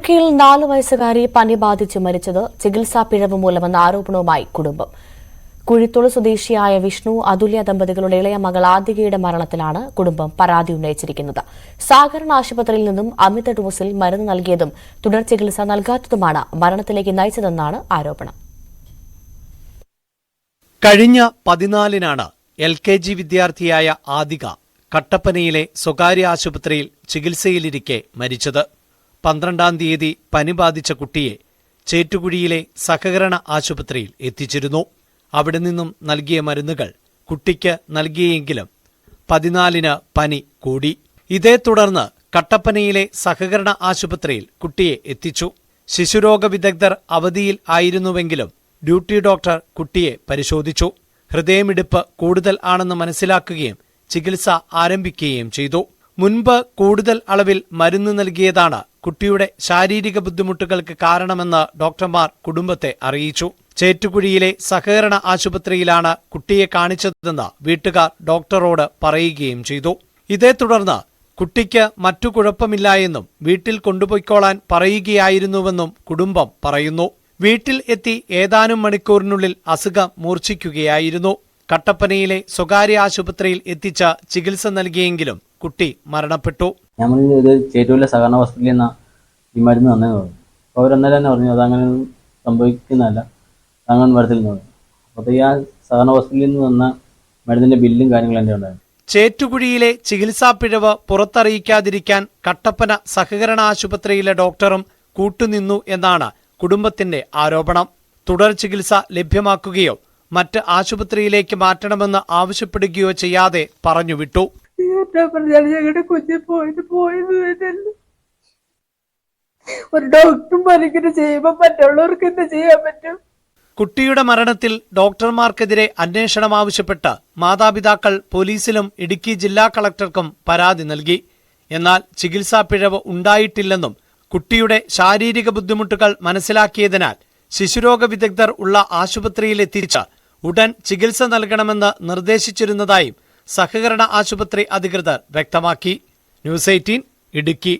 ഇടുക്കിയിൽ 4 വയസ്സുകാരി പനി ബാധിച്ച് മരിച്ചത് ചികിത്സാ പിഴവ് മൂലമെന്ന ആരോപണവുമായി കുടുംബം. കുഴിത്തോട് സ്വദേശിയായ വിഷ്ണു അതുല്യ ദമ്പതികളുടെ ഇളയ മകൾ ആദികയുടെ മരണത്തിലാണ് കുടുംബം പരാതി ഉന്നയിച്ചിരിക്കുന്നത്. സഹകരണ ആശുപത്രിയിൽ നിന്നും അമിത ഡോസിൽ മരുന്ന് നൽകിയതും തുടർ ചികിത്സ നൽകാത്തതുമാണ് മരണത്തിലേക്ക് നയിച്ചതെന്നാണ് ആരോപണം. കഴിഞ്ഞ 14-നാണ് LKG വിദ്യാർത്ഥിയായ ആദിക കട്ടപ്പനയിലെ സ്വകാര്യ ആശുപത്രിയിൽ ചികിത്സയിലിരിക്കെ മരിച്ചത്. 12-ാം തീയതി പനി ബാധിച്ച കുട്ടിയെ ചേറ്റുകുഴിയിലെ സഹകരണ ആശുപത്രിയിൽ എത്തിച്ചിരുന്നു. അവിടെ നിന്നും നൽകിയ മരുന്നുകൾ കുട്ടിക്ക് നൽകിയെങ്കിലും 14-ന് പനി കൂടി. ഇതേ തുടർന്ന് കട്ടപ്പനയിലെ സഹകരണ ആശുപത്രിയിൽ കുട്ടിയെ എത്തിച്ചു. ശിശുരോഗ വിദഗ്ധർ അവധിയിൽ ആയിരുന്നുവെങ്കിലും ഡ്യൂട്ടി ഡോക്ടർ കുട്ടിയെ പരിശോധിച്ചു. ഹൃദയമിടിപ്പ് കൂടുതൽ ആണെന്ന് മനസ്സിലാക്കുകയും ചികിത്സ ആരംഭിക്കുകയും ചെയ്തു. മുൻപ് കൂടുതൽ അളവിൽ മരുന്ന് നൽകിയതാണ് കുട്ടിയുടെ ശാരീരിക ബുദ്ധിമുട്ടുകൾക്ക് കാരണമെന്ന് ഡോക്ടർമാർ കുടുംബത്തെ അറിയിച്ചു. ചേറ്റുകുഴിയിലെ സഹകരണ ആശുപത്രിയിലാണ് കുട്ടിയെ കാണിച്ചതെന്ന് വീട്ടുകാർ ഡോക്ടറോട് പറയുകയും ചെയ്തു. ഇതേ തുടർന്ന് കുട്ടിക്ക് മറ്റു കുഴപ്പമില്ലായെന്നും വീട്ടിൽ കൊണ്ടുപോയിക്കോളാൻ പറയുകയായിരുന്നുവെന്നും കുടുംബം പറയുന്നു. വീട്ടിൽ എത്തി ഏതാനും മണിക്കൂറിനുള്ളിൽ അസുഖം മൂർച്ഛിക്കുകയായിരുന്നു. കട്ടപ്പനയിലെ സ്വകാര്യ ആശുപത്രിയിൽ എത്തിച്ച ചികിത്സ നൽകിയെങ്കിലും കുട്ടി മരണപ്പെട്ടു. നമ്മൾ ചേറ്റുവിലെ സഹകരണ ഹോസ്പിറ്റലിൽ നിന്നാണ് ഈ മരുന്ന് തന്നേന്ന് പറഞ്ഞു. അപ്പോൾ അവരെന്നേരം തന്നെ പറഞ്ഞു അതങ്ങനെ സംഭവിക്കുന്നതല്ല, അങ്ങനെ മരുന്നിൽ പറഞ്ഞു. അപ്പോൾ ഈ ആ സഹകരണ ഹോസ്പിറ്റലിൽ നിന്ന് തന്ന മരുന്നിന്റെ ബില്ലും കാര്യങ്ങളും എൻ്റെ ഉണ്ടായിരുന്നു. ചേറ്റുകുഴിയിലെ ചികിത്സാ പിഴവ് പുറത്തറിയിക്കാതിരിക്കാൻ കട്ടപ്പന സഹകരണ ആശുപത്രിയിലെ ഡോക്ടറും കൂട്ടുനിന്നു എന്നാണ് കുടുംബത്തിന്റെ ആരോപണം. തുടർ ചികിത്സ ലഭ്യമാക്കുകയോ മറ്റ് ആശുപത്രിയിലേക്ക് മാറ്റണമെന്ന് ആവശ്യപ്പെടുകയോ ചെയ്യാതെ പറഞ്ഞുവിട്ടു. ഒരു ഡോക്ടർമാർ ഇങ്ങനെ ചെയ്യുമ്പോൾ മറ്റുള്ളവർക്ക് എന്ത് ചെയ്യാൻ പറ്റും? കുട്ടിയുടെ മരണത്തിൽ ഡോക്ടർമാർക്കെതിരെ അന്വേഷണം ആവശ്യപ്പെട്ട് മാതാപിതാക്കൾ പോലീസിലും ഇടുക്കി ജില്ലാ കളക്ടർക്കും പരാതി നൽകി. എന്നാൽ ചികിത്സാ പിഴവ് ഉണ്ടായിട്ടില്ലെന്നും കുട്ടിയുടെ ശാരീരിക ബുദ്ധിമുട്ടുകൾ മനസ്സിലാക്കിയതിനാൽ ശിശുരോഗ വിദഗ്ധർ ഉള്ള ആശുപത്രിയിൽ എത്തിച്ച് ഉടൻ ചികിത്സ നൽകണമെന്ന് നിർദ്ദേശിച്ചിരുന്നതായും സഹകരണ ആശുപത്രി അധികൃതർ വ്യക്തമാക്കി. ന്യൂസ് 18 ഇടുക്കി.